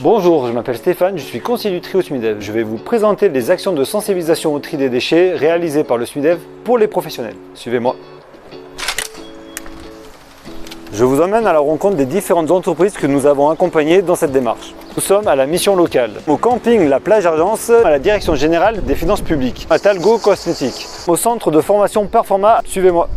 Bonjour, je m'appelle Stéphane, je suis conseiller du tri au SMIDEV. Je vais vous présenter les actions de sensibilisation au tri des déchets réalisées par le SMIDEV pour les professionnels. Suivez-moi. Je vous emmène à la rencontre des différentes entreprises que nous avons accompagnées dans cette démarche. Nous sommes à la mission locale, au camping La Plage Argence, à la Direction Générale des Finances Publiques, à Talgo Cosmétiques, au centre de formation Performa. Suivez-moi.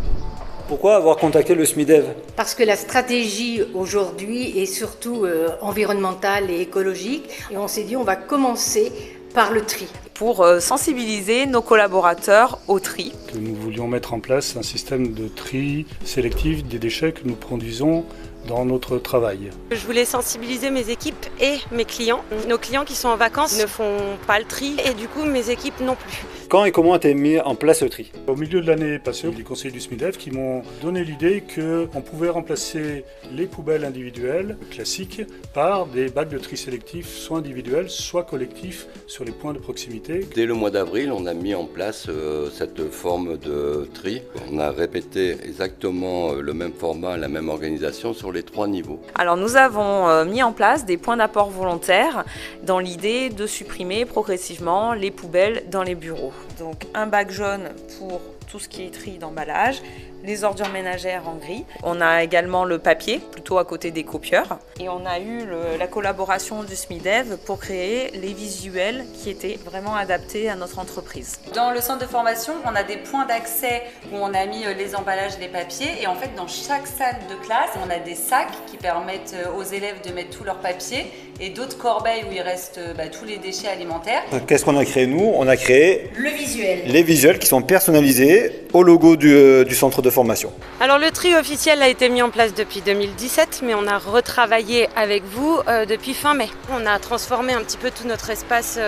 Pourquoi avoir contacté le SMIDEV? Parce que la stratégie aujourd'hui est surtout environnementale et écologique. Et on s'est dit on va commencer par le tri. Pour sensibiliser nos collaborateurs au tri. Nous voulions mettre en place un système de tri sélectif des déchets que nous produisons dans notre travail. Je voulais sensibiliser mes équipes et mes clients. Nos clients qui sont en vacances ne font pas le tri et du coup mes équipes non plus. Quand et comment a été mis en place le tri? Au milieu de l'année passée, les conseillers du SMIDEV qui m'ont donné l'idée qu'on pouvait remplacer les poubelles individuelles classiques par des bacs de tri sélectif, soit individuels, soit collectifs, sur les points de proximité. Dès le mois d'avril, on a mis en place cette forme de tri. On a répété exactement le même format, la même organisation sur les 3 niveaux. Alors nous avons mis en place des points d'apport volontaires dans l'idée de supprimer progressivement les poubelles dans les bureaux. Donc un bac jaune pour tout ce qui est tri d'emballage, les ordures ménagères en gris. On a également le papier, plutôt à côté des copieurs. Et on a eu la collaboration du SMIDEV pour créer les visuels qui étaient vraiment adaptés à notre entreprise. Dans le centre de formation, on a des points d'accès où on a mis les emballages, les papiers. Et en fait, dans chaque salle de classe, on a des sacs qui permettent aux élèves de mettre tous leurs papiers et d'autres corbeilles où il reste tous les déchets alimentaires. Qu'est-ce qu'on a créé nous? On a créé Le visuel. les visuels qui sont personnalisés au logo du centre de formation. Alors le tri officiel a été mis en place depuis 2017 mais on a retravaillé avec vous depuis fin mai. On a transformé un petit peu tout notre espace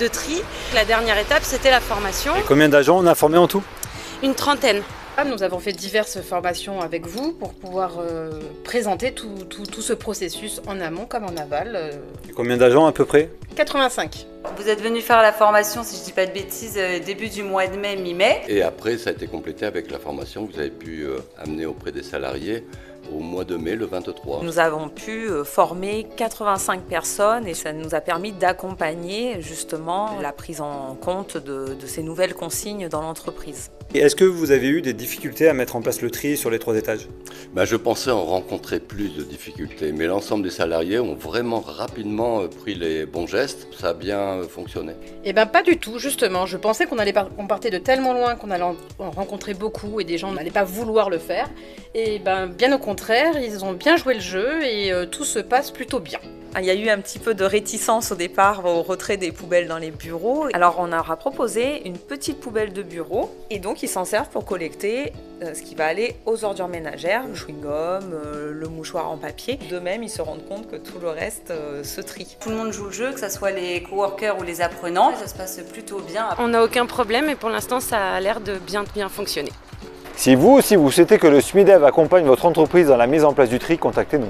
de tri. La dernière étape c'était la formation. Et combien d'agents on a formés en tout? Une trentaine. Nous avons fait diverses formations avec vous pour pouvoir présenter tout ce processus en amont comme en aval. Et combien d'agents à peu près? 85. Vous êtes venu faire la formation, si je ne dis pas de bêtises, début du mois de mai, mi-mai. Et après, ça a été complété avec la formation que vous avez pu amener auprès des salariés au mois de mai, le 23. Nous avons pu former 85 personnes et ça nous a permis d'accompagner justement la prise en compte de ces nouvelles consignes dans l'entreprise. Et est-ce que vous avez eu des difficultés à mettre en place le tri sur les 3 étages? Je pensais en rencontrer plus de difficultés, mais l'ensemble des salariés ont vraiment rapidement pris les bons gestes. Ça a bien fonctionné. Eh bien pas du tout, justement. Je pensais qu'on partait de tellement loin qu'on allait en rencontrer beaucoup et des gens n'allaient pas vouloir le faire. Et bien au contraire, ils ont bien joué le jeu et tout se passe plutôt bien. Il y a eu un petit peu de réticence au départ au retrait des poubelles dans les bureaux. Alors on leur a proposé une petite poubelle de bureau et donc ils s'en servent pour collecter ce qui va aller aux ordures ménagères, le chewing-gum, le mouchoir en papier. De même, ils se rendent compte que tout le reste se trie. Tout le monde joue le jeu, que ce soit les coworkers ou les apprenants. Ça se passe plutôt bien. On n'a aucun problème et pour l'instant ça a l'air de bien fonctionner. Si vous aussi vous souhaitez que le SMIDEV accompagne votre entreprise dans la mise en place du tri, contactez-nous.